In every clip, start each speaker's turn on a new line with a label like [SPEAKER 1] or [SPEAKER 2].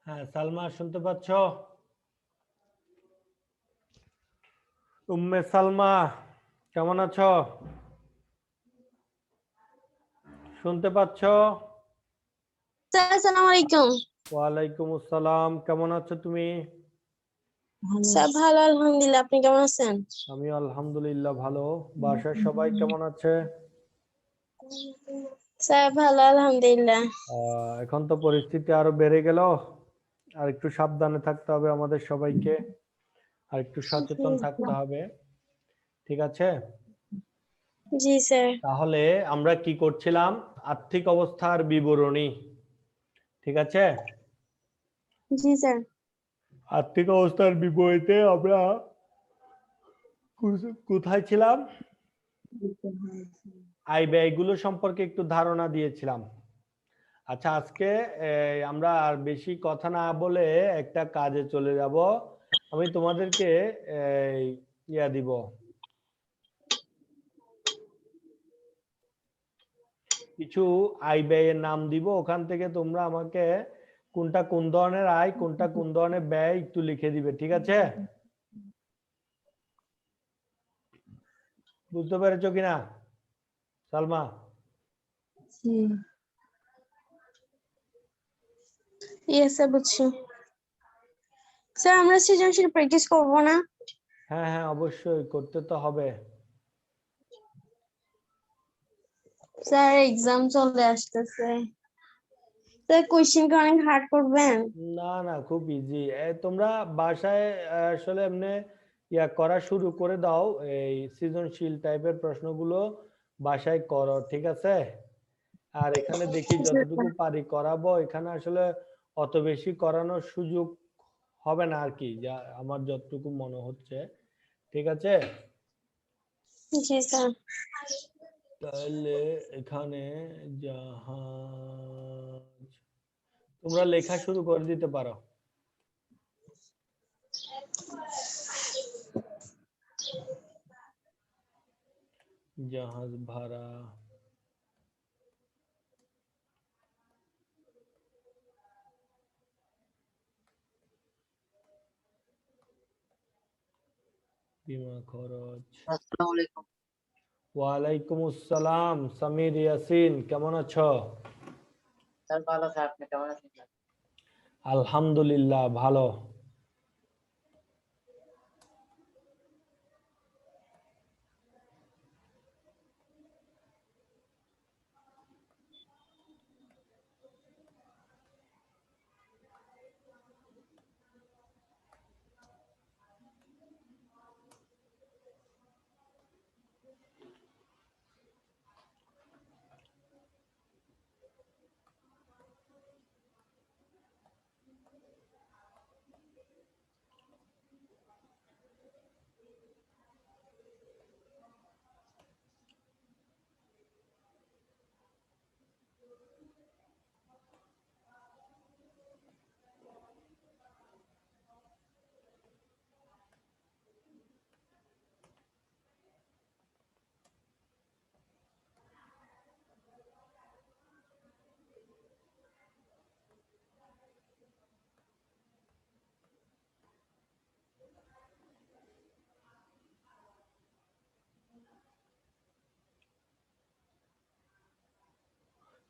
[SPEAKER 1] হ্যাঁ, সালমা শুনতে পাচ্ছ? উম্মে সালমা কেমন আছো? শুনতে পাচ্ছ?
[SPEAKER 2] স্যার আসসালামু আলাইকুম।
[SPEAKER 1] ওয়ালাইকুম আসসালাম। কেমন আছো তুমি?
[SPEAKER 2] স্যার ভালো আলহামদুলিল্লাহ, আপনি কেমন আছেন?
[SPEAKER 1] আমি আলহামদুলিল্লাহ ভালো। বাসার সবাই কেমন আছে?
[SPEAKER 2] স্যার ভালো আলহামদুলিল্লাহ।
[SPEAKER 1] এখন তো পরিস্থিতি আরো বেড়ে গেল, আর একটু সাবধানে থাকতে হবে আমাদের সবাইকে, আর একটু সচেতন থাকতে হবে। ঠিক আছে?
[SPEAKER 2] জি স্যার।
[SPEAKER 1] তাহলে আমরা কি করছিলাম? আর্থিক অবস্থার বিবরণী। ঠিক আছে?
[SPEAKER 2] জি স্যার।
[SPEAKER 1] আর্থিক অবস্থার বিপরীতে আমরা কোথায় ছিলাম? আয় ব্যয়গুলো সম্পর্কে একটু ধারণা দিয়েছিলাম। আচ্ছা, আজকে আমরা আর বেশি কথা না বলে একটা কাজে চলে যাব। আমি তোমাদেরকে ইয়া দিব, কিছু আয় ব্যয়ের নাম দিব। ওখান থেকে তোমরা আমাকে কোনটা কোন ধরনের আয়, কোনটা কোন ধরনের ব্যয় একটু লিখে দিবে। ঠিক আছে? বুঝতে পেরেছো কিনা সালমা?
[SPEAKER 2] ইয়েস স্যার, বুঝছি। স্যার আমরা সৃজনশীল প্র্যাকটিস করব না?
[SPEAKER 1] হ্যাঁ হ্যাঁ, অবশ্যই করতে তো হবে।
[SPEAKER 2] স্যার এক্সাম চলে আসতেছে, স্যার কোশ্চেন কি অনেক হার্ড করবেন?
[SPEAKER 1] না না, খুব ইজি। তোমরা বাসায় আসলে এমনি ইয়া করা শুরু করে দাও, এই সৃজনশীল টাইপের প্রশ্নগুলো বাসায় করো। ঠিক আছে? আর এখানে দেখি যতটুকু পারি করাবো। এখানে আসলে অত বেশি করানোর সুযোগ হবে না আর কি, যা আমার যতটুকু মনে হচ্ছে। ঠিক আছে?
[SPEAKER 2] জি স্যার।
[SPEAKER 1] তাহলে এখানে জাহাজ, তোমরা লেখা শুরু করে দিতে পারো। জাহাজ ভাড়া, বিমা খরচ।
[SPEAKER 3] আসসালামু আলাইকুম।
[SPEAKER 1] ওয়ালাইকুম আসসালাম। সামির ইয়াসিন, কেমন আছো?
[SPEAKER 3] স্যার ভালো, স্যার আপনি কেমন আছেন?
[SPEAKER 1] আলহামদুলিল্লাহ ভালো।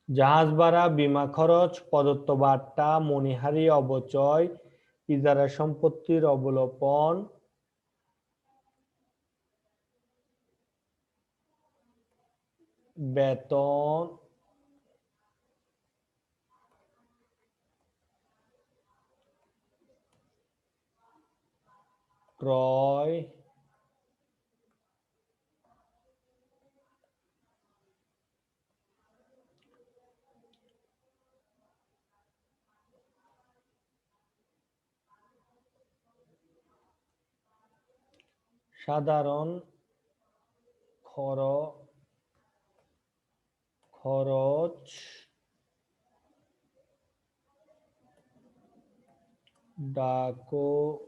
[SPEAKER 1] জাহাজ ভাড়া, বিমা খরচ, প্রদত্ত বার্তা, মণিহারি অবচয়, ইজারা সম্পত্তির অবলোপন, বেতন, ক্রয়, সাধারণ খরচ, ডাকতার,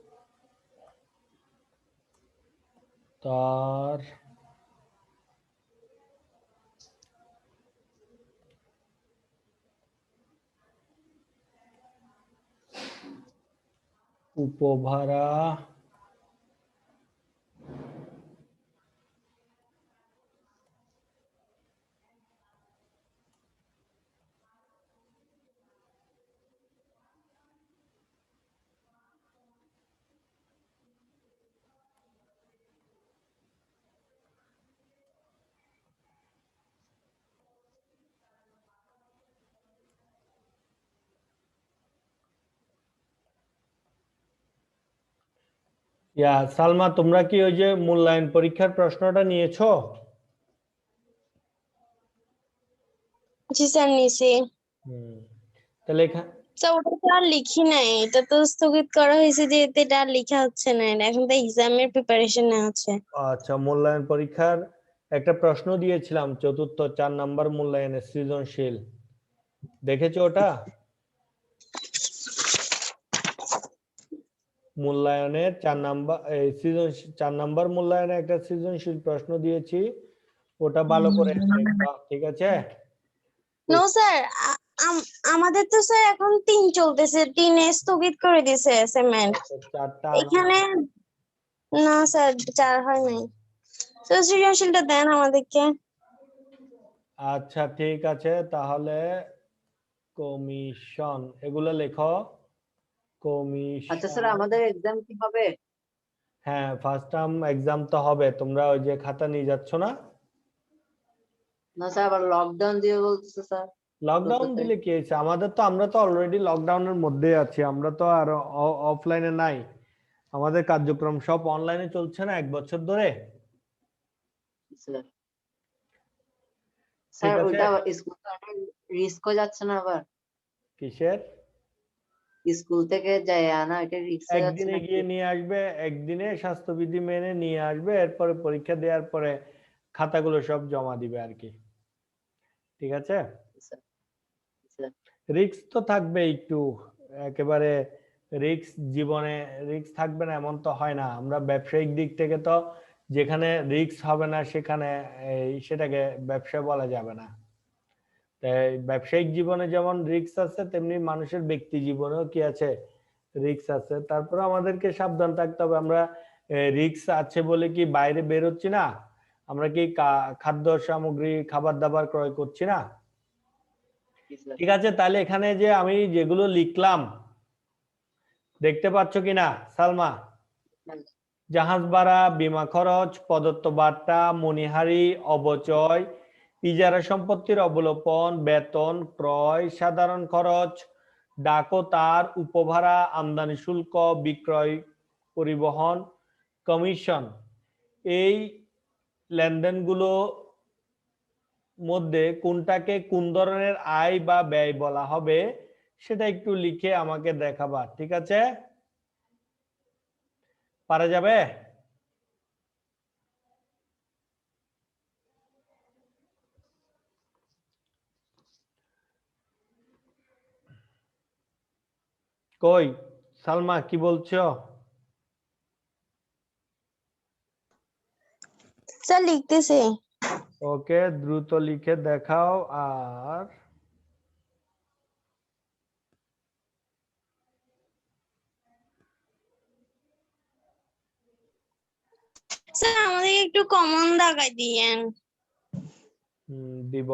[SPEAKER 1] উপভাড়া সালমা, তোমরা কি ওই যে মূল্যায়ন পরীক্ষার প্রশ্নটা নিয়েছো?
[SPEAKER 2] জি স্যার নিছি।
[SPEAKER 1] হুম, তাহলে এখানে
[SPEAKER 2] স্যার ওটা তো আর লিখি নাই, এটা তো স্থগিত করা হয়েছে যেহেতু এটা আর লেখা হচ্ছে না, এখন তো এক্সামের প্রিপারেশন নেওয়া হচ্ছে।
[SPEAKER 1] আচ্ছা, মূল্যায়ন পরীক্ষার একটা প্রশ্ন দিয়েছিলাম, চতুর্থ 4 নাম্বার মূল্যায়নের সৃজনশীল, দেখেছো ওটা? মূল্যায়নের 4 নাম্বার এই সৃজনশীল 4 নাম্বার মূল্যায়নে একটা সৃজনশীল প্রশ্ন দিয়েছি, ওটা ভালো করে দেখবা, ঠিক আছে?
[SPEAKER 2] নো স্যার, আমাদের তো স্যার এখন 3 চলতেছে, 3 স্থগিত করে দিয়েছে অ্যাসাইনমেন্ট।
[SPEAKER 1] চারটা
[SPEAKER 2] এখানে না স্যার 4 হয় নাই, তো সৃজনশীলটা দেন আমাদেরকে।
[SPEAKER 1] আচ্ছা ঠিক আছে, তাহলে কমিশন এগুলো লেখো।
[SPEAKER 3] আচ্ছা স্যার,
[SPEAKER 1] কমিশন,
[SPEAKER 3] আমাদের এক্সাম কি হবে?
[SPEAKER 1] হ্যাঁ ফার্স্ট টার্ম এক্সাম তো হবে, তোমরা ওই যে খাতা নিয়ে যাচ্ছ না?
[SPEAKER 3] না স্যার, আবার লকডাউন দিয়ে বলতেছে স্যার।
[SPEAKER 1] লকডাউন
[SPEAKER 3] 14 তারিখ।
[SPEAKER 1] দিলে কি হয়েছে, আমরা তো অলরেডি লকডাউনের মধ্যে আছি, আমরা তো আর অফলাইনে নাই, আমাদের কার্যক্রম সব অনলাইনে চলছে না 1 বছর ধরে।
[SPEAKER 3] স্যার
[SPEAKER 1] ঠিক
[SPEAKER 3] স্যার
[SPEAKER 1] আছে,
[SPEAKER 3] ওইটা স্কুল থেকে রিস্কও যাচ্ছে না আবার?
[SPEAKER 1] কিসের?
[SPEAKER 3] স্কুল থেকে যায় আনা, এটা রিস্ক যাচ্ছে
[SPEAKER 1] একদিনে
[SPEAKER 3] নাকি?
[SPEAKER 1] গিয়ে নিয়ে আসবে, একদিনে স্বাস্থ্যবিধি মেনে নিয়ে আসবে, এরপরে পরীক্ষা দেওয়ার পরে খাতাগুলো সব জমা দিবে আর কি, ঠিক আছে?
[SPEAKER 3] স্যার স্যার
[SPEAKER 1] রিস্ক তো থাকবে একটু, একেবারে রিস্ক জীবনে রিস্ক থাকবে না এমন তো হয় না, আমরা ব্যবসায়িক দিক থেকে তো যেখানে রিস্ক হবে না সেখানে সেটাকে ব্যবসা বলা যাবে না। তাই ব্যবসায়িক জীবনে যেমন রিস্ক আছে, তেমনি মানুষের ব্যক্তি জীবনেও কি আছে, রিস্ক আছে। তারপরে আমাদেরকে সাবধান থাকতে হবে, আমরা রিস্ক আছে বলে কি বাইরে বেরোচ্ছি না, আমরা কি খাদ্য সামগ্রী খাবার দাবার ক্রয় করছি না?
[SPEAKER 3] স্যার
[SPEAKER 1] ঠিক আছে, তাহলে এখানে যে আমি যেগুলো লিখলাম দেখতে পাচ্ছ কিনা সালমা? জাহাজ ভাড়া, বীমা খরচ, প্রদত্ত বার্তা, মণিহারি, অবচয়, ইজারা সম্পত্তির অবলোপন, বেতন, ক্রয়, সাধারণ খরচ, ডাক ও তার, উপভাড়া, আমদানি শুল্ক, বিক্রয়, পরিবহন, কমিশন, এই লেনদেনগুলো মধ্যে কোনটাকে কোন ধরনের আয় বা ব্যয় বলা হবে সেটা একটু লিখে আমাকে দেখাবা, ঠিক আছে? পারা যাবে? কই সালমা, কি বলছো?
[SPEAKER 2] স্যার লিখতেছে।
[SPEAKER 1] ওকে, দ্রুত লিখে দেখাও। আর
[SPEAKER 2] স্যার আমাদেরকে একটু কমন দাগাই দিয়েন।
[SPEAKER 1] দিব।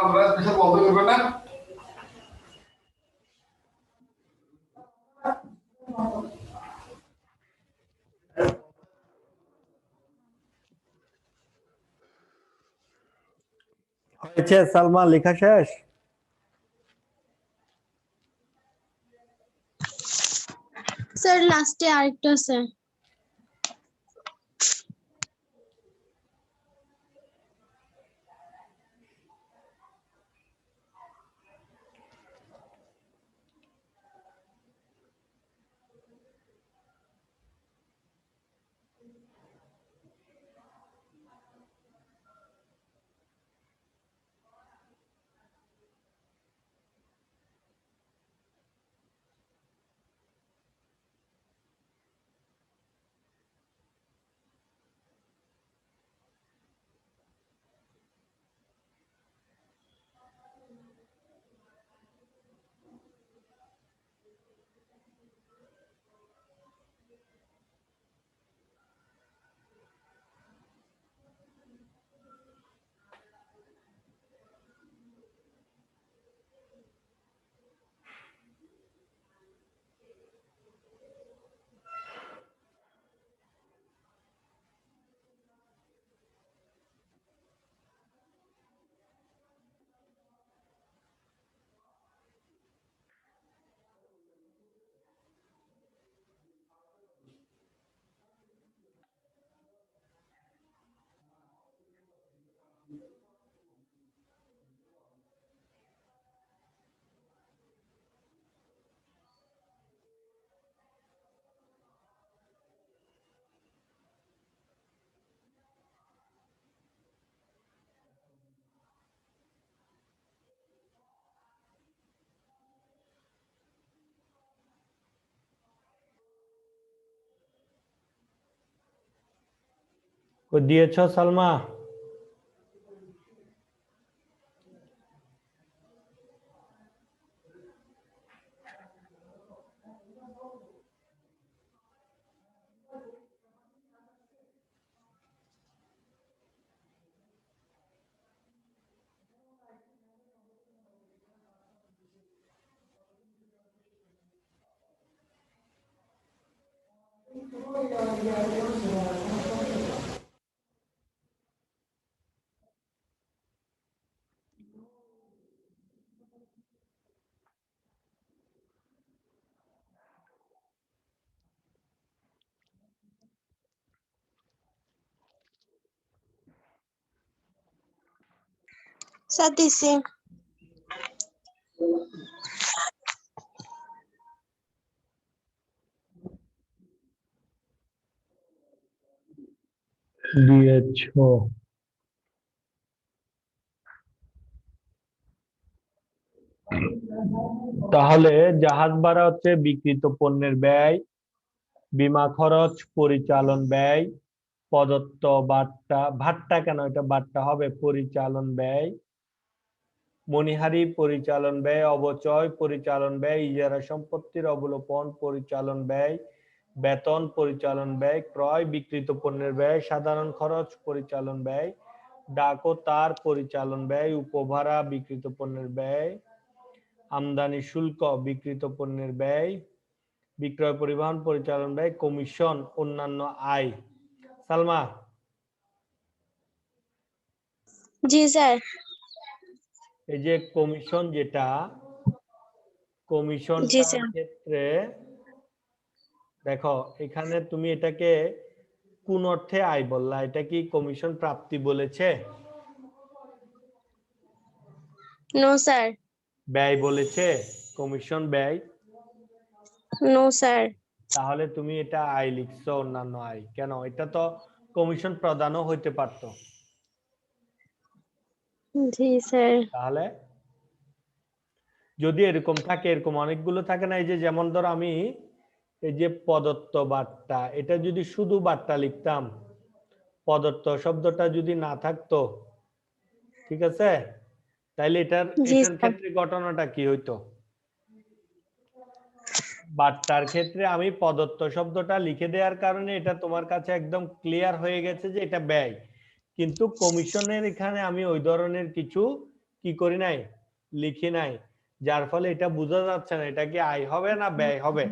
[SPEAKER 4] আমরা কিছু বলতে পারবেন না
[SPEAKER 1] হয়েছে সালমা, লেখা শেষ?
[SPEAKER 2] স্যার লাস্টে আরেকটা আছে।
[SPEAKER 1] দিয়েছো সালমা?
[SPEAKER 2] স্যার দিছি।
[SPEAKER 1] দিয়েছো। তাহলে জাহাজ ভাড়া হচ্ছে বিক্রিত পণ্যের ব্যয়, বীমা খরচ, পরিচালন ব্যয়, প্রদত্ত ভাট্টা কেন এটা বাট্টা হবে, পরিচালন ব্যয়, মণিহারি পরিচালন ব্যয়, অবচয় পরিচালন ব্যয়, ইজারা সম্পত্তির অবলোপন পরিচালন ব্যয়, বেতন পরিচালন ব্যয়, ক্রয় বিক্রিত পণ্যের ব্যয়, সাধারণ খরচ পরিচালন ব্যয়, ডাক ও তার পরিচালন ব্যয়, উপভাড়া বিক্রিত পণ্যের ব্যয়, আমদানি শুল্ক বিক্রিত পণ্যের ব্যয়, বিক্রয় পরিবহন পরিচালন ব্যয়, কমিশন অন্যান্য আয়। সালমা,
[SPEAKER 2] জি স্যার।
[SPEAKER 1] এই যে কমিশন যেটা,
[SPEAKER 2] জি
[SPEAKER 1] কমিশনটার
[SPEAKER 2] স্যার।
[SPEAKER 1] ক্ষেত্রে দেখো এখানে তুমি এটাকে কোন অর্থে আয় বললা? এটা কি কমিশন প্রাপ্তি বলেছে?
[SPEAKER 2] No sir.
[SPEAKER 1] ব্যয় বলেছে? কমিশন ব্যয়?
[SPEAKER 2] No sir.
[SPEAKER 1] তাহলে তুমি এটা আয় লিখছো, অন্যান্য আয় কেন? এটা তো কমিশন প্রদানও হইতে পারতো।
[SPEAKER 2] জি স্যার।
[SPEAKER 1] তাহলে যদি এরকম থাকে, এরকম অনেকগুলো থাকে না, এই যে যেমন ধর আমি এই যে প্রদত্ত বার্তা, এটা যদি শুধু বার্তা লিখতাম, প্রদত্ত শব্দটা যদি না থাকতো, ঠিক আছে, তাইলে এটার
[SPEAKER 2] জি
[SPEAKER 1] এটার
[SPEAKER 2] স্যার।
[SPEAKER 1] ক্ষেত্রে ঘটনাটা কি হইতো? বার্তার ক্ষেত্রে আমি প্রদত্ত শব্দটা লিখে দেওয়ার কারণে এটা তোমার কাছে একদম ক্লিয়ার হয়ে গেছে যে এটা ব্যয়, কিন্তু কমিশনের এখানে আমি ওই ধরনের কিছু কি করি নাই, লিখি নাই, যার ফলে এটা বোঝা যাচ্ছে না এটা কি আয় হবে না ব্যয় হবে।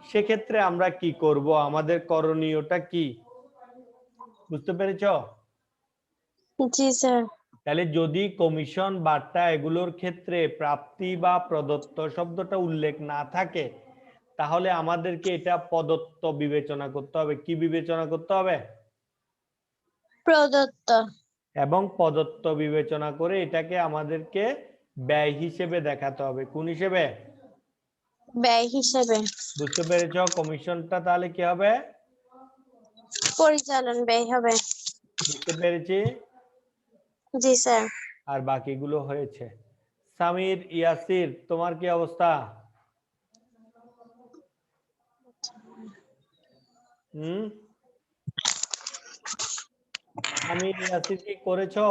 [SPEAKER 1] সেক্ষেত্রে আমরা কি করব, আমাদের করণীয়টা কি, বুঝতে পেরেছো?
[SPEAKER 2] জি স্যার।
[SPEAKER 1] তাহলে যদি কমিশন বার্তা এগুলোর ক্ষেত্রে প্রাপ্তি বা প্রদত্ত শব্দটা উল্লেখ না থাকে, তাহলে আমাদেরকে এটা প্রদত্ত বিবেচনা করতে হবে। কি বিবেচনা করতে হবে?
[SPEAKER 2] প্রদত্ত।
[SPEAKER 1] এবং প্রদত্ত বিবেচনা করে এটাকে আমাদেরকে ব্যয় হিসেবে দেখাতে হবে। কোন হিসেবে?
[SPEAKER 2] ব্যয় হিসেবে।
[SPEAKER 1] বুঝতে পেরেছো? কমিশনটা তাহলে কি হবে?
[SPEAKER 2] পরিচালন ব্যয় হবে।
[SPEAKER 1] বুঝতে পেরেছি।
[SPEAKER 2] জি স্যার।
[SPEAKER 1] আর বাকিগুলো হয়েছে। সামির, ইয়াসির, তোমার কি অবস্থা? সামির, ইয়াসির কি করেছো?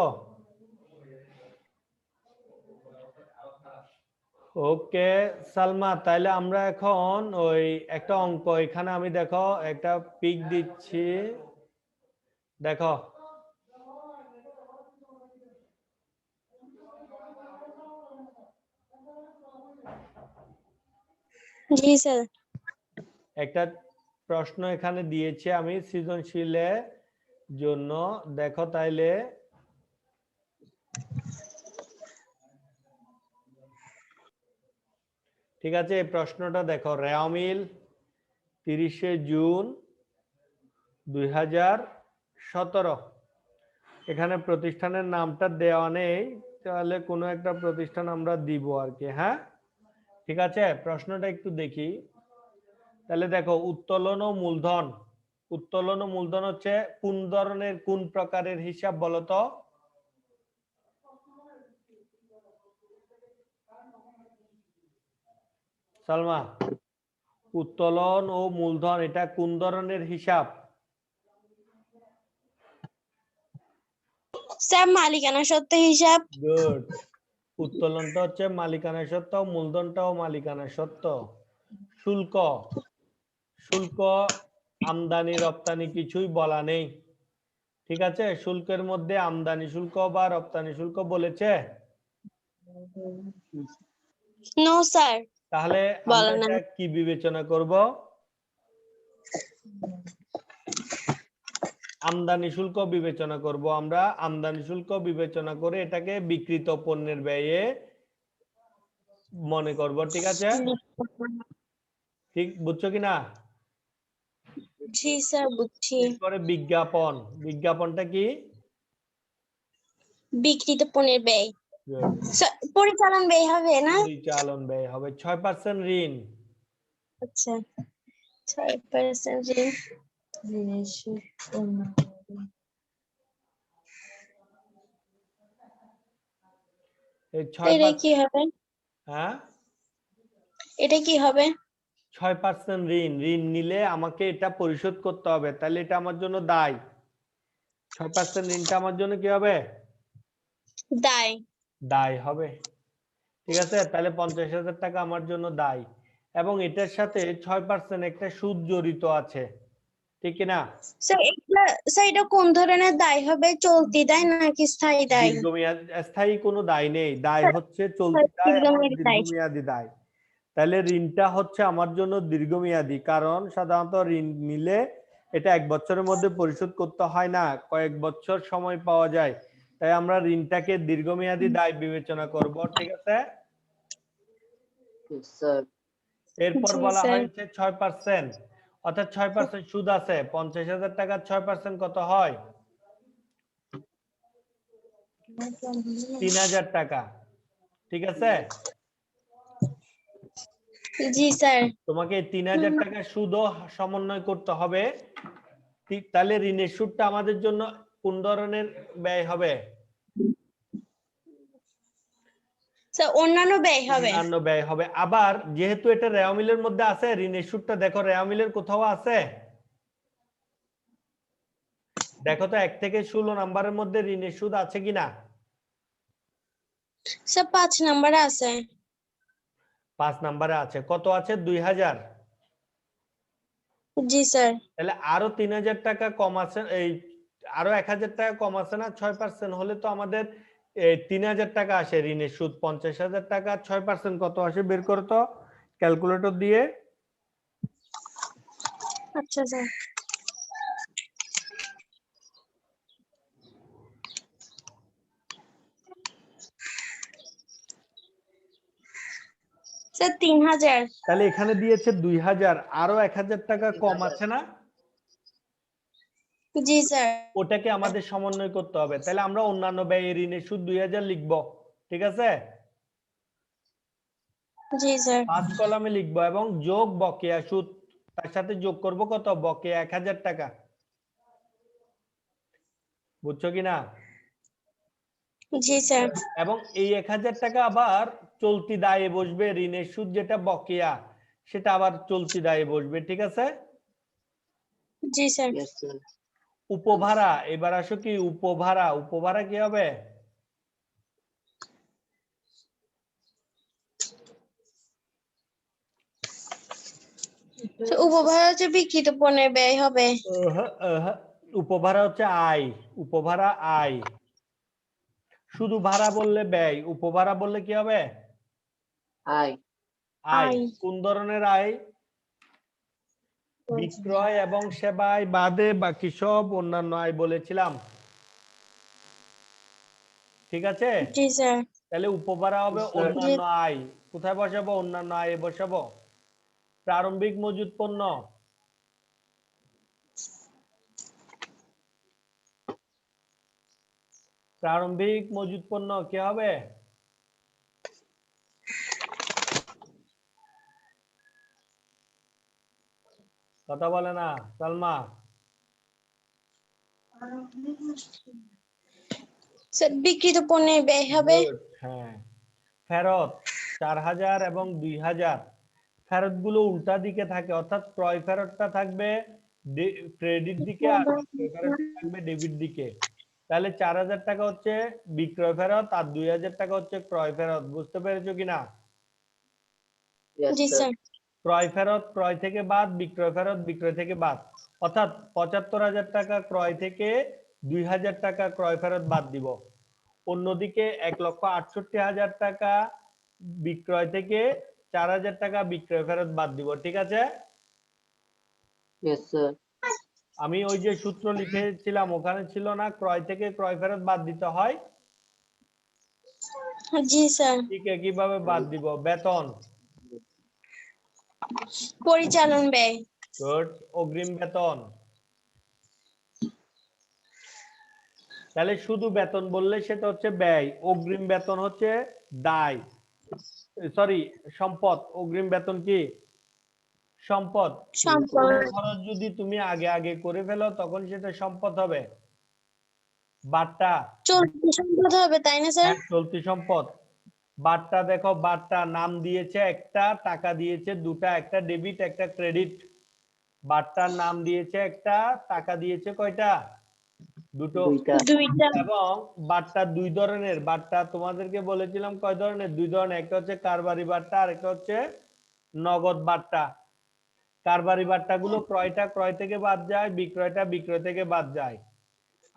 [SPEAKER 1] ওকে সালমা, তাইলে আমরা এখন ওই একটা অঙ্ক এখানে আমি দেখো একটা পিক দিচ্ছি, দেখো
[SPEAKER 2] জি স্যার।
[SPEAKER 1] একটা প্রশ্ন এখানে দিয়েছি আমি সৃজনশীলের জন্য, দেখো তাইলে ঠিক আছে। এই প্রশ্নটা দেখো, রেওয়ামিল 30শে জুন 2017। এখানে প্রতিষ্ঠানের নামটা দেওয়া নেই, তাহলে কোনো একটা প্রতিষ্ঠান আমরা দিব আর কি। হ্যাঁ ঠিক আছে, প্রশ্নটা একটু দেখি। তাহলে দেখো, উত্তোলন ও মূলধন। উত্তোলন ও মূলধন হচ্ছে কোন ধরনের, কোন প্রকারের হিসাব বলতো? সালমা, উত্তোলন ও মূলধন এটা কোন ধরনের হিসাব?
[SPEAKER 2] স্যার মালিকানা সত্ত্ব হিসাব।
[SPEAKER 1] গুড। উত্তোলনটা হচ্ছে মালিকানা সত্ত্ব, মূলধনটাও মালিকানা সত্ত্ব। শুল্ক, শুল্ক আমদানি রপ্তানি কিছুই বলা নেই, ঠিক আছে। শুল্কের মধ্যে আমদানি শুল্ক বা রপ্তানি শুল্ক বলেছে?
[SPEAKER 2] No sir.
[SPEAKER 1] তাহলে আমরা
[SPEAKER 2] বলেন না।
[SPEAKER 1] এটা কি বিবেচনা করব? আমদানি শুল্ক বিবেচনা করব। আমরা আমদানি শুল্ক বিবেচনা করে এটাকে বিক্রিত পণ্যের ব্যয়ে মনে করব, ঠিক আছে। ঠিক বুঝছো কিনা?
[SPEAKER 2] জি স্যার বুঝছি।
[SPEAKER 1] এরপরে বিজ্ঞাপন, বিজ্ঞাপনটা কি?
[SPEAKER 2] বিক্রিত পণ্যের ব্যয়।
[SPEAKER 1] Good.
[SPEAKER 2] পরিচালন ব্যয় হবে না?
[SPEAKER 1] পরিচালন ব্যয় হবে। 6% ঋণ।
[SPEAKER 2] আচ্ছা 6% ঋণ।
[SPEAKER 3] ঋণের সুদ পূর্ণ
[SPEAKER 1] এই
[SPEAKER 2] এটা
[SPEAKER 1] 6%,
[SPEAKER 2] কি হবে?
[SPEAKER 1] হ্যাঁ
[SPEAKER 2] এটা কি হবে?
[SPEAKER 1] 6% ঋণ, ঋণ নিলে আমাকে এটা পরিশোধ করতে হবে, তাহলে এটা আমার জন্য দায়। 6% ঋণটা আমার জন্য কি হবে?
[SPEAKER 2] দায়।
[SPEAKER 1] দায় হবে, ঠিক আছে। তাহলে 50,000 টাকা আমার জন্য দায়, এবং এটার সাথে 6% একটা সুদ জড়িত আছে, ঠিক না?
[SPEAKER 2] স্যার এটা কোন ধরনের দায় হবে? চলতি দায় নাকি স্থায়ী দায়?
[SPEAKER 1] দীর্ঘমেয়াদী, স্থায়ী কোনো দায় নেই, দায় হচ্ছে চলতি দায় এবং
[SPEAKER 2] দীর্ঘমেয়াদী দায়।
[SPEAKER 1] দীর্ঘমেয়াদী দায়। তাহলে ঋণটা হচ্ছে আমার জন্য দীর্ঘমেয়াদী, কারণ সাধারণত ঋণ নিলে এটা 1 বছরের মধ্যে পরিশোধ করতে হয় না, কয়েক বছর সময় পাওয়া যায়। তাই আমরা ঋণটাকে দীর্ঘমেয়াদী দায় বিবেচনা করব, ঠিক আছে।
[SPEAKER 3] স্যার।
[SPEAKER 1] এরপর
[SPEAKER 2] জি
[SPEAKER 1] বলা
[SPEAKER 2] স্যার।
[SPEAKER 1] হয়েছে 6%, অর্থাৎ 6% সুদ আছে। 50,000 টাকার 6% কত হয়? 3,000 টাকা, ঠিক আছে।
[SPEAKER 2] জি স্যার।
[SPEAKER 1] তোমাকে 3,000 টাকা সুদও সমন্বয় করতে হবে। ঠিক, তাহলে ঋণের সুদটা আমাদের জন্য কোন ধরনের ব্যয় হবে?
[SPEAKER 2] স্যার অন্যান্য ব্যয় হবে।
[SPEAKER 1] অন্যান্য ব্যয় হবে। আবার যেহেতু এটা রেওয়ামিলের মধ্যে আছে, ঋণের সুদটা দেখো রেওয়ামিলের কোথাও আছে? দেখো তো 1 থেকে 16 নম্বরের মধ্যে ঋণের সুদ আছে কিনা?
[SPEAKER 2] স্যার 5 নম্বরে আছে।
[SPEAKER 1] 5 নম্বরে আছে। কত আছে? 2,000।
[SPEAKER 2] জি স্যার।
[SPEAKER 1] তাহলে আরো 3,000 টাকা কম আছে, এই আরো 1,000 টাকা কম আছে না? 6% হলে তো আমাদের এই 3000 টাকা আসে ঋণের সুদ, 50,000 টাকা 6% কত আসে বের করো তো ক্যালকুলেটর দিয়ে।
[SPEAKER 2] আচ্ছা স্যার। স্যার 3000।
[SPEAKER 1] তাহলে এখানে দিয়েছে 2000, আরো 1000 টাকা কম আছে না?
[SPEAKER 2] জি স্যার।
[SPEAKER 1] ওটাকে আমাদের সমন্বয় করতে হবে। তাহলে আমরা অন্যান্য ব্যয় ঋণের সুদ 2000 লিখবো, ঠিক আছে?
[SPEAKER 2] জি স্যার।
[SPEAKER 1] ফার্স্ট কলামে লিখবো এবং যোগ বকেয়া সুদ, তার সাথে যোগ করব কত? বকেয়া 1000 টাকা। বুঝছো কিনা?
[SPEAKER 2] জি স্যার।
[SPEAKER 1] এবং এই 1000 টাকা আবার চলতি দায়ে বসবে, ঋণের সুদ যেটা বকেয়া সেটা আবার চলতি দায়ে বসবে, ঠিক আছে?
[SPEAKER 2] জি স্যার।
[SPEAKER 3] Yes, sir.
[SPEAKER 1] উপভাড়া, এবার আসো কি উপভাড়া, উপভাড়া কি হবে?
[SPEAKER 2] উপভাড়া হচ্ছে বিক্রিত পণ্যের ব্যয় হবে।
[SPEAKER 1] উপভাড়া হচ্ছে আয়, উপভাড়া আয়। শুধু ভাড়া বললে ব্যয়, উপভাড়া বললে কি হবে?
[SPEAKER 3] আয়।
[SPEAKER 1] আয়।
[SPEAKER 2] আয়।
[SPEAKER 1] কোন ধরনের আয়? বিক্রয় এবং সেবায় বাদে বাকি সব অন্যান্য আয় বলেছিলাম, ঠিক আছে?
[SPEAKER 2] জি স্যার।
[SPEAKER 1] তাহলে উপভাড়া হবে
[SPEAKER 3] Yes, sir.
[SPEAKER 1] অন্যান্য আয়। কোথায় বসাবো? অন্যান্য আয়ে বসাবো। প্রারম্ভিক মজুত পণ্য, প্রারম্ভিক মজুত পণ্য কি হবে? কথা বলে না সালমা।
[SPEAKER 2] স্যার বিক্রিত পণ্যের ব্যয় হবে।
[SPEAKER 1] Good, হ্যাঁ। ফেরত 4000 এবং 2000, ফেরত গুলো উল্টা দিকে থাকে, অর্থাৎ ক্রয় ফেরতটা থাকবে ক্রেডিট দিকে আর বিক্রয় ফেরতটা থাকবে ডেবিট দিকে। তাহলে 4000 টাকা হচ্ছে বিক্রয় ফেরত আর 2000 টাকা হচ্ছে ক্রয় ফেরত। বুঝতে পেরেছো কিনা?
[SPEAKER 3] Yes,
[SPEAKER 2] জি
[SPEAKER 3] sir.
[SPEAKER 2] স্যার।
[SPEAKER 1] ক্রয় ফেরত ক্রয় থেকে বাদ, বিক্রয় ফেরত বিক্রয় থেকে বাদ, অর্থাৎ 75,000 টাকা ক্রয় থেকে 2000 টাকা ক্রয় ফেরত বাদ দিব। অন্যদিকে 1,68,000 টাকা বিক্রয় থেকে 4000 টাকা বিক্রয় ফেরত বাদ দিব, ঠিক আছে?
[SPEAKER 3] Yes, sir.
[SPEAKER 1] আমি ওই যে সূত্র লিখেছিলাম ওখানে ছিল না, ক্রয় থেকে ক্রয় ফেরত বাদ দিতে হয়?
[SPEAKER 2] জি স্যার।
[SPEAKER 1] ঠিক কিভাবে বাদ দিব? বেতন,
[SPEAKER 2] পরিচালন ব্যয়।
[SPEAKER 1] গুড, অগ্রিম বেতন। তাহলে শুধু বেতন বললে সেটা হচ্ছে ব্যয়, অগ্রিম বেতন হচ্ছে দায়, সরি সম্পদ। অগ্রিম বেতন কি? সম্পদ।
[SPEAKER 2] সম্পদ।
[SPEAKER 1] খরচ যদি তুমি আগে আগে করে ফেলো তখন সেটা সম্পদ হবে। বাট্টা,
[SPEAKER 2] চলতি সম্পদ হবে তাই না স্যার?
[SPEAKER 1] হ্যাঁ চলতি সম্পদ। বাট্টা দেখো, বাট্টা নাম দিয়েছে একটা, টাকা দিয়েছে দুটা, একটা ডেবিট একটা ক্রেডিট। বাট্টার নাম দিয়েছে একটা, টাকা দিয়েছে কয়টা? দুটো।
[SPEAKER 3] দুইটা।
[SPEAKER 2] দুইটা।
[SPEAKER 1] এবং বাট্টা দুই ধরনের। বাট্টা তোমাদেরকে বলেছিলাম কয় ধরনের? দুই ধরনের, একটা হচ্ছে কারবারি বাট্টা আর একটা হচ্ছে নগদ বাট্টা। কারবারি বাট্টা গুলো ক্রয়টা ক্রয় থেকে বাদ যায়, বিক্রয়টা বিক্রয় থেকে বাদ যায়,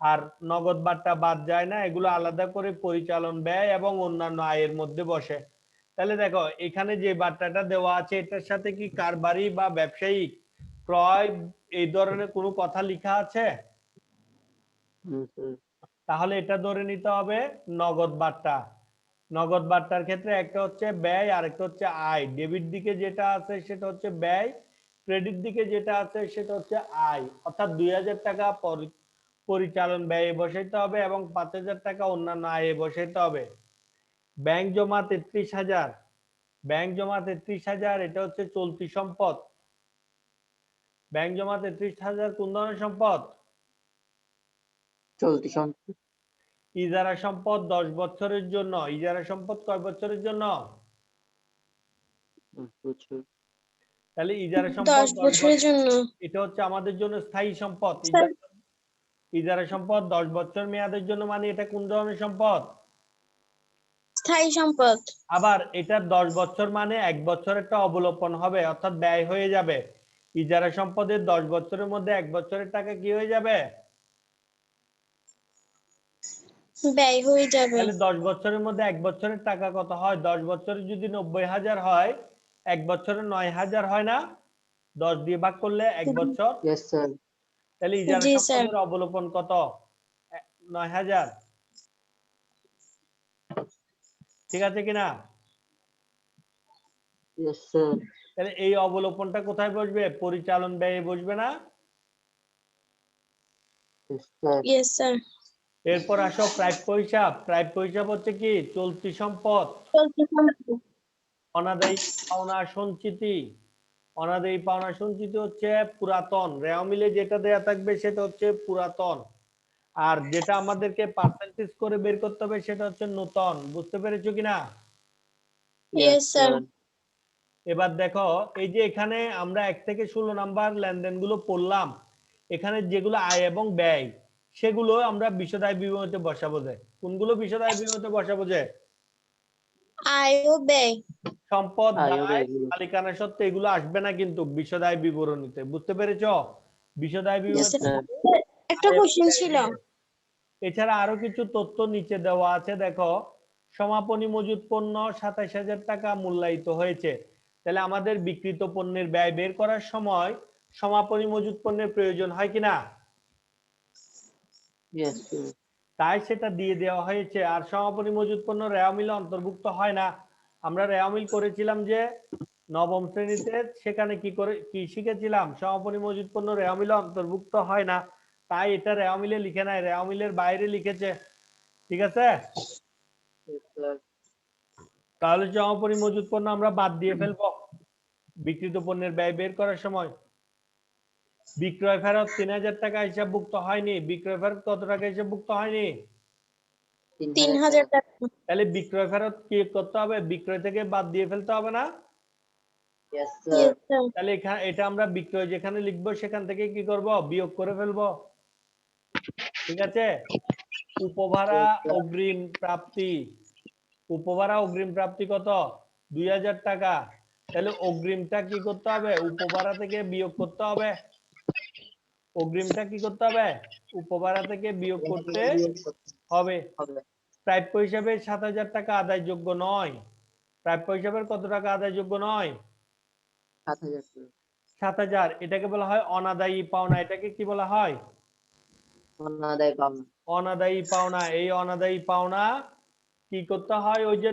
[SPEAKER 1] আর নগদ বাট্টা বাদ যায় না। এগুলো আলাদা করে পরিচালন ব্যয় এবং অন্যান্য আয়ের মধ্যে বসে। তাহলে দেখো এখানে যে বাট্টাটা দেওয়া আছে এটার সাথে কি কারবারি বা ব্যবসায়িক ক্রয় এই ধরনের কোনো কথা লেখা আছে?
[SPEAKER 3] sir.
[SPEAKER 1] তাহলে এটা ধরে নিতে হবে নগদ বাট্টা। নগদ বাট্টার ক্ষেত্রে একটা হচ্ছে ব্যয় আর একটা হচ্ছে আয়। ডেবিট দিকে যেটা আছে সেটা হচ্ছে ব্যয়, ক্রেডিট দিকে যেটা আছে সেটা হচ্ছে আয়। অর্থাৎ 2000 টাকা পরিচালন ব্যয়ে বসাইতে হবে এবং 5000 টাকা অন্যান্য আয়ে বসাইতে হবে। ব্যাংক জমা 33,000, ব্যাংক জমা 33,000 এটা হচ্ছে চলতি সম্পদ। ব্যাংক জমা 33,000 কোন ধরনের সম্পদ?
[SPEAKER 3] চলতি সম্পদ।
[SPEAKER 1] ইজারা সম্পদ 10 বছরের জন্য। ইজারা সম্পদ কয় বছরের জন্য?
[SPEAKER 3] বছর।
[SPEAKER 1] তাহলে ইজারা সম্পদ
[SPEAKER 2] 10
[SPEAKER 1] 10
[SPEAKER 2] বছরের
[SPEAKER 1] বছর,
[SPEAKER 2] জন্য।
[SPEAKER 1] এটা হচ্ছে আমাদের জন্য স্থায়ী সম্পদ।
[SPEAKER 2] স্যার
[SPEAKER 1] ইজারা সম্পদ 10 বছর মেয়াদের জন্য, মানে এটা কোন ধরনের সম্পদ?
[SPEAKER 2] স্থায়ী সম্পদ।
[SPEAKER 1] আবার এটা 10 বছর মানে 1 বছরেরটা অবলোপন হবে, অর্থাৎ ব্যয় হয়ে যাবে। ইজারা সম্পদের 10 বছরের মধ্যে 1 বছরের টাকা কি হয়ে যাবে?
[SPEAKER 2] ব্যয় হয়ে যাবে।
[SPEAKER 1] তাহলে 10 বছরের মধ্যে 1 বছরের টাকা কত হয়? 10 বছরে যদি 90,000 হয়, 1 বছরে 9,000 হয় না? 10 দিয়ে ভাগ করলে 1 বছর।
[SPEAKER 3] Yes, sir.
[SPEAKER 1] তাহলে ইজারা
[SPEAKER 2] জি স্যার।
[SPEAKER 1] সম্পদের অবলোপন কত? 9,000। ঠিক আছে কিনা?
[SPEAKER 3] Yes, sir.
[SPEAKER 1] তাহলে এই অবলোপনটা কোথায় বসবে? পরিচালন ব্যয়ে বসবে না?
[SPEAKER 3] Yes, sir.
[SPEAKER 2] Yes sir.
[SPEAKER 1] এরপর আসো প্রাপ্য হিসাব। প্রাপ্য হিসাব হচ্ছে কি? চলতি সম্পদ, অনাদায়ী পাওনা সঞ্চিতি। অনাদায়ী পাওনা সঞ্চিতি হচ্ছে পুরাতন, রেওয়া মিলে যেটা দেয়া থাকবে সেটা হচ্ছে পুরাতন, আর যেটা আমাদেরকে পার্সেন্টেজ করে বের করতে হবে সেটা হচ্ছে নূতন। বুঝতে পেরেছো কিনা?
[SPEAKER 2] Yes sir.
[SPEAKER 1] এবার দেখো, এই যে এখানে আমরা 1 থেকে 16 নাম্বার লেনদেনগুলো পড়লাম, এখানে যেগুলো আয় এবং ব্যয় সেগুলো আমরা বিশদ আয় বিবরণীতে বসাবো যে। কোনগুলো বিশদ আয় বিবরণীতে বসাবো যে?
[SPEAKER 2] আয় ও ব্যয়।
[SPEAKER 1] সম্পদ,
[SPEAKER 3] আয় ও
[SPEAKER 1] দায়,
[SPEAKER 3] ব্যয়গুলো।
[SPEAKER 1] মালিকানা সত্ত্ব এগুলো আসবে না কিন্তু বিশদ আয় বিবরণীতে। বুঝতে পেরেছো? বিশদ আয়
[SPEAKER 2] Yes,
[SPEAKER 1] বিবরণীতে
[SPEAKER 2] sir.
[SPEAKER 1] শুধু
[SPEAKER 2] একটা
[SPEAKER 1] আয় এবং
[SPEAKER 2] কোশ্চেন
[SPEAKER 1] ব্যয়
[SPEAKER 2] ছিল।
[SPEAKER 1] নিয়ে। এছাড়া আরো কিছু তথ্য নিচে দেওয়া আছে, দেখো। সমাপনী মজুত পণ্য 27,000 টাকা মূল্যায়িত হয়েছে। তাহলে আমাদের বিক্রিত পণ্যের ব্যয় বের করার সময় সমাপনী মজুত পণ্যের প্রয়োজন হয় কিনা?
[SPEAKER 3] Yes, sir.
[SPEAKER 1] তাই সেটা দিয়ে দেওয়া হয়েছে। আর সমাপনী মজুত পণ্য রেওয়া মিলে অন্তর্ভুক্ত হয় না। আমরা রেওয়া মিল করেছিলাম যে নবম শ্রেণীতে, সেখানে কি শিখেছিলাম? সমাপনী মজুত পণ্য রেওয়া মিলে অন্তর্ভুক্ত হয় না, তাই এটা রেওয়া মিলে লিখে নাই, রেওয়া মিলের বাইরে লিখেছে। ঠিক আছে?
[SPEAKER 3] Yes, sir.
[SPEAKER 1] তাহলে সমাপনী মজুত পণ্য আমরা বাদ দিয়ে ফেলবো বিক্রিত পণ্যের ব্যয় বের করার সময়। বিক্রয় ফেরত 3,000 টাকা হিসাবভুক্ত হয়নি। বিক্রয় ফেরত কত টাকা হিসাবভুক্ত হয়নি?
[SPEAKER 2] 3,000 টাকা।
[SPEAKER 1] তাহলে বিক্রয় ফেরত কি করতে হবে? বিক্রয় থেকে বাদ দিয়ে ফেলতে হবে না?
[SPEAKER 3] Yes, sir.
[SPEAKER 2] Yes, sir.
[SPEAKER 1] তাহলে এটা আমরা বিক্রয় যেখানে লিখবো সেখান থেকে কি করব? বিয়োগ করে ফেলবো। ঠিক আছে? উপভাড়া
[SPEAKER 3] Yes, sir.
[SPEAKER 1] অগ্রিম প্রাপ্তি। উপভাড়া অগ্রিম প্রাপ্তি কত? 2,000 টাকা। তাহলে অগ্রিমটা কি করতে হবে? উপভাড়া থেকে বিয়োগ করতে হবে। অগ্রিমটা কি করতে হবে? উপভাড়া থেকে বিয়োগ করতে হবে। প্রাপ্য হিসাবে 7,000 টাকা আদায়যোগ্য নয়। প্রাপ্য হিসাবে কত টাকা আদায়যোগ্য নয়?
[SPEAKER 3] 7,000, sir.
[SPEAKER 1] 7,000। এটাকে বলা হয় অনাদায়ী পাওনা। এটাকে কি বলা হয়?
[SPEAKER 3] অনাদায় পাওনা।
[SPEAKER 1] অনাদায়ী পাওনা। এই অনাদায়ী পাওনা কি করতে হয়? ওই যে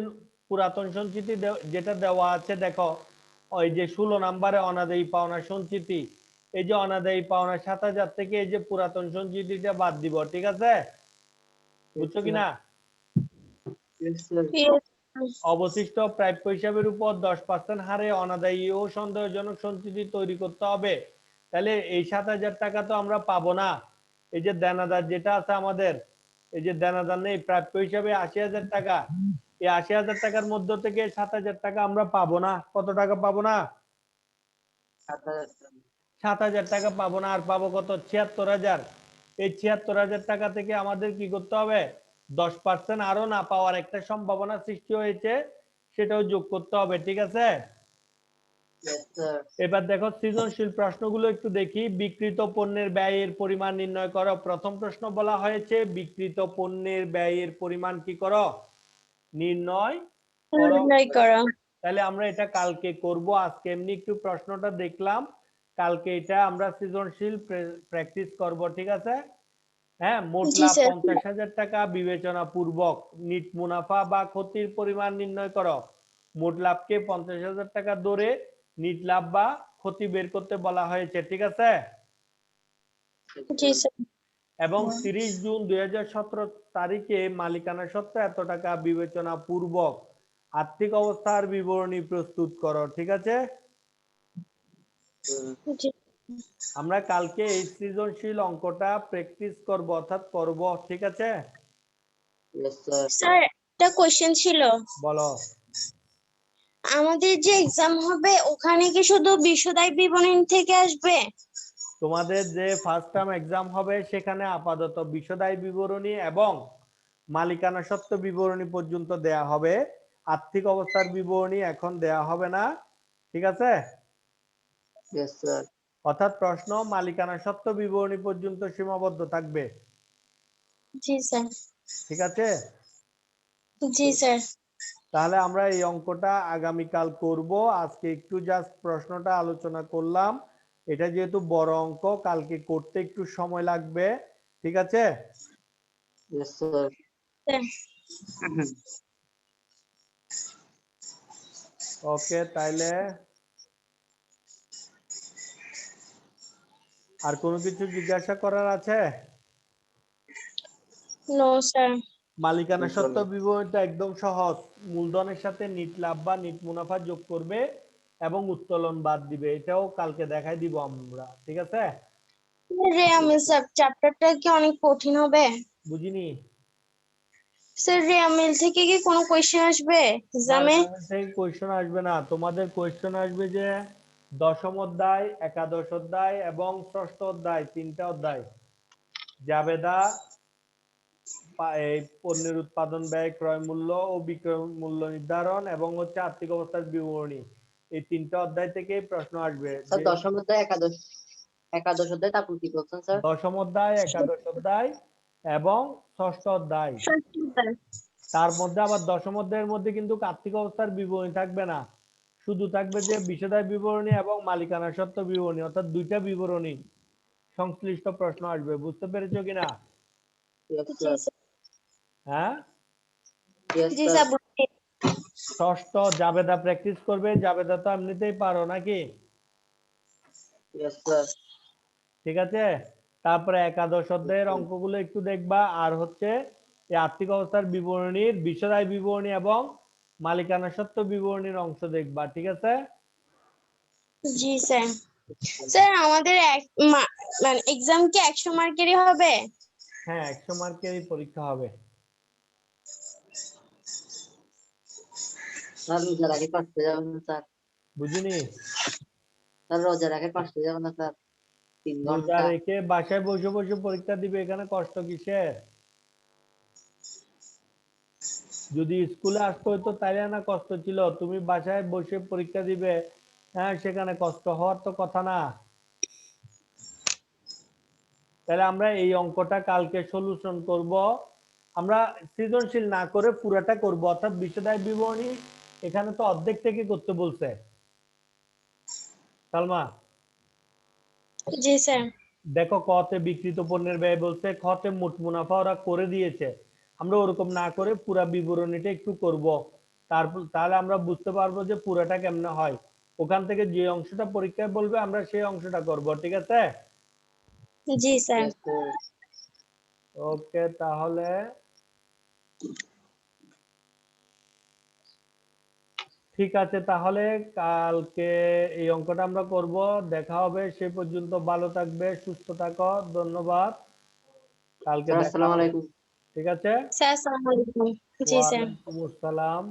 [SPEAKER 1] পুরাতন সঞ্চিতি যেটা দেওয়া আছে, দেখো ওই যে 16 নম্বরে অনাদায়ী পাওনা সঞ্চিতি। এই যে অনাদায়ী পাওনা 7,000 থেকে এই যে পুরাতন সঞ্চিতিটা বাদ দিব। ঠিক আছে? বুঝছো কিনা?
[SPEAKER 3] Yes, sir.
[SPEAKER 2] Yes,
[SPEAKER 1] অবশিষ্ট প্রাপ্য হিসাবের উপর 10% হারে অনাদায়ী ও সন্দেহজনক সঞ্চিতি তৈরি করতে হবে। তাহলে এই 7,000 টাকা তো আমরা পাবো না। এই যে দেনাদার যেটা আছে আমাদের, এই যে দেনাদার নেই, প্রাপ্য হিসাবে 80,000 টাকা। এই 80,000 টাকার মধ্য থেকে 7,000 টাকা আমরা পাবো না। কত টাকা পাবো না?
[SPEAKER 3] 7,000, sir.
[SPEAKER 1] 7,000 টাকা পাবো না। আর পাবো কত? 76,000। এই 76,000 টাকা থেকে আমাদের কি করতে হবে? 10% আরো না পাওয়ার একটা সম্ভাবনা সৃষ্টি হয়েছে, সেটাও যোগ করতে হবে। ঠিক আছে?
[SPEAKER 3] Yes, sir.
[SPEAKER 1] এবার দেখো সৃজনশীল প্রশ্নগুলো একটু দেখি। বিক্রিত পণ্যের ব্যয়ের পরিমাণ নির্ণয় করো। প্রথম প্রশ্ন বলা হয়েছে বিক্রিত পণ্যের ব্যয়ের পরিমাণ কি করো? নির্ণয় করো।
[SPEAKER 2] নির্ণয় করো।
[SPEAKER 1] তাহলে আমরা এটা কালকে করব। আজকে এমনি একটু প্রশ্নটা দেখলাম, কালকে এটা আমরা সৃজনশীল প্র্যাকটিস করব। ঠিক আছে? হ্যাঁ, মোট
[SPEAKER 2] জি
[SPEAKER 1] লাভ
[SPEAKER 2] স্যার।
[SPEAKER 1] 50,000 টাকা বিবেচনা পূর্বক নিট মুনাফা বা ক্ষতির পরিমাণ নির্ণয় করো। মোট লাভকে 50,000 টাকা ধরে নিট লাভ বা ক্ষতি বের করতে বলা হয়েছে। ঠিক আছে?
[SPEAKER 2] জি স্যার।
[SPEAKER 1] এবং 30 জুন 2017 তারিখে মালিকানা সত্ত্বে এত টাকা বিবেচনা পূর্বক আর্থিক অবস্থার বিবরণী প্রস্তুত করো। ঠিক আছে?
[SPEAKER 2] জি।
[SPEAKER 1] আমরা কালকে এই সৃজনশীল অঙ্কটা প্র্যাকটিস করব, অর্থাৎ করব। ঠিক আছে?
[SPEAKER 3] Yes, sir.
[SPEAKER 2] স্যার একটা কোশ্চেন ছিল।
[SPEAKER 1] বলো।
[SPEAKER 2] আমাদের যে এক্সাম হবে ওখানে কি শুধু বিশদ বিবরণী থেকে আসবে?
[SPEAKER 1] তোমাদের যে ফার্স্ট টার্ম এক্সাম হবে সেখানে আপাতত বিশদ আয় বিবরণী এবং মালিকানা সত্ত্ব বিবরণী পর্যন্ত দেয়া হবে। আর্থিক অবস্থার বিবরণী এখন দেয়া হবে না। ঠিক আছে?
[SPEAKER 3] Yes, sir.
[SPEAKER 1] অর্থাৎ প্রশ্ন মালিকানা সত্ত্ব বিবরণী পর্যন্ত সীমাবদ্ধ থাকবে।
[SPEAKER 2] জি স্যার।
[SPEAKER 1] ঠিক আছে?
[SPEAKER 2] জি স্যার।
[SPEAKER 1] তাহলে আমরা এই অঙ্কটা আগামীকাল করব। আজকে একটু জাস্ট প্রশ্নটা আলোচনা করলাম। এটা যেহেতু বড় অঙ্ক, কালকে করতে একটু সময় লাগবে। ঠিক আছে?
[SPEAKER 3] Yes, sir.
[SPEAKER 1] ওকে, তাইলে আর কোনো কিছু জিজ্ঞাসা করার আছে?
[SPEAKER 2] No sir.
[SPEAKER 1] মালিকানা সত্ত্ব বিবরণীটা একদম সহজ। মূলধনের সাথে নিট লাভ বা নিট মুনাফা যোগ করবে এবং উত্তোলন বাদ দিবে। এটাও কালকে দেখাই দিব আমরা। ঠিক আছে?
[SPEAKER 2] রেয়ামিল স্যার চ্যাপ্টারটা কি অনেক কঠিন হবে?
[SPEAKER 1] বুঝিনি?
[SPEAKER 2] স্যার রেয়ামিল থেকে কি কোনো কোয়েশ্চেন আসবে এক্সামে?
[SPEAKER 1] থেকে কোয়েশ্চেন আসবে না, তোমাদের কোয়েশ্চেন আসবে যে দশম অধ্যায়, একাদশ অধ্যায় এবং ষষ্ঠ অধ্যায়, তিনটা অধ্যায়। জাবেদা, এই পণ্যের উৎপাদন ব্যয়, ক্রয় মূল্য ও বিক্রয় মূল্য নির্ধারণ এবং হচ্ছে আর্থিক অবস্থার বিবরণী। এই তিনটা অধ্যায় থেকে প্রশ্ন আসবে।
[SPEAKER 3] স্যার
[SPEAKER 1] যে
[SPEAKER 3] দশম অধ্যায় একাদশ অধ্যায় তারপর কি বলছেন স্যার?
[SPEAKER 1] দশম অধ্যায়, একাদশ অধ্যায় এবং ষষ্ঠ অধ্যায়। তার মধ্যে আবার দশম অধ্যায়ের মধ্যে কিন্তু আর্থিক অবস্থার বিবরণী থাকবে না, শুধু থাকবে যে বিষয়দায় বিবরণী এবং মালিকানা সত্ত্ব বিবরণী, অর্থাৎ দুইটা বিবরণী সংশ্লিষ্ট প্রশ্ন আসবে। বুঝতে পেরেছো কিনা?
[SPEAKER 3] Yes,
[SPEAKER 2] জি
[SPEAKER 3] sir.
[SPEAKER 2] স্যার।
[SPEAKER 3] Yes,
[SPEAKER 2] জি
[SPEAKER 3] sir.
[SPEAKER 2] স্যার বুঝছি।
[SPEAKER 1] ষষ্ঠ জাবেদা প্র্যাকটিস করবে, জাবেদা তো এমনিতেই পারো নাকি?
[SPEAKER 3] Yes, sir.
[SPEAKER 1] ঠিক আছে? তারপরে একাদশ অধ্যায়ের অঙ্কগুলো একটু দেখবা, আর হচ্ছে এই আর্থিক অবস্থার বিবরণীর বিষয়দায় বিবরণী এবং মালিকানা সত্ত্ব বিবরণীর অংশ দেখবা। ঠিক আছে?
[SPEAKER 2] জি স্যার। স্যার আমাদের মানে এক্সাম কি 100 মার্কেরই হবে?
[SPEAKER 1] হ্যাঁ, 100 মার্কেরই পরীক্ষা হবে।
[SPEAKER 3] স্যার রোজার আগে পাস হয়ে যাবেন না স্যার?
[SPEAKER 1] বুঝিনি?
[SPEAKER 3] স্যার রোজার আগে পাস হয়ে যাবেন না স্যার? 3
[SPEAKER 1] রোজা
[SPEAKER 3] ঘন্টা।
[SPEAKER 1] রেখে বাসায় বসে বসে পরীক্ষা দিবে, এখানে কষ্ট কিসের? যদি স্কুলে আসতে হতো তাইলে না কষ্ট ছিল, তুমি বাসায় বসে পরীক্ষা দিবে, হ্যাঁ সেখানে কষ্ট হওয়ার তো কথা না। তাহলে আমরা এই অঙ্কটা কালকে সলিউশন করব। আমরা সৃজনশীল না করে পুরাটা করব, অর্থাৎ বিষয়দায় বিবরণী এখানে তো অর্ধেক থেকে করতে বলছে সালমা।
[SPEAKER 2] জি স্যার।
[SPEAKER 1] দেখো, কতে বিক্রিত পণ্যের ব্যয় বলছে, খতে মোট মুনাফা ওরা করে দিয়েছে। আমরা ওরকম না করে পুরা বিবরণীটা একটু করব, তারপর তাহলে আমরা বুঝতে পারবো যে পুরাটা কেমনে হয়। ওখান থেকে যে অংশটা পরীক্ষায় বলবে আমরা সেই অংশটা করব। ঠিক আছে?
[SPEAKER 2] জি স্যার।
[SPEAKER 3] Yes, sir.
[SPEAKER 1] ওকে, তাহলে ঠিক আছে, তাহলে কালকে এই অঙ্কটা আমরা করব। দেখা হবে, সে পর্যন্ত ভালো থাকবে, সুস্থ থাকো। ধন্যবাদ, কালকে
[SPEAKER 3] স্যার
[SPEAKER 1] দেখা
[SPEAKER 3] আসসালামু
[SPEAKER 1] হবে।
[SPEAKER 3] আলাইকুম।
[SPEAKER 1] ঠিক আছে?
[SPEAKER 2] স্যার আসসালামু আলাইকুম। জি স্যার।
[SPEAKER 1] ওয়ালাইকুম আসসালাম।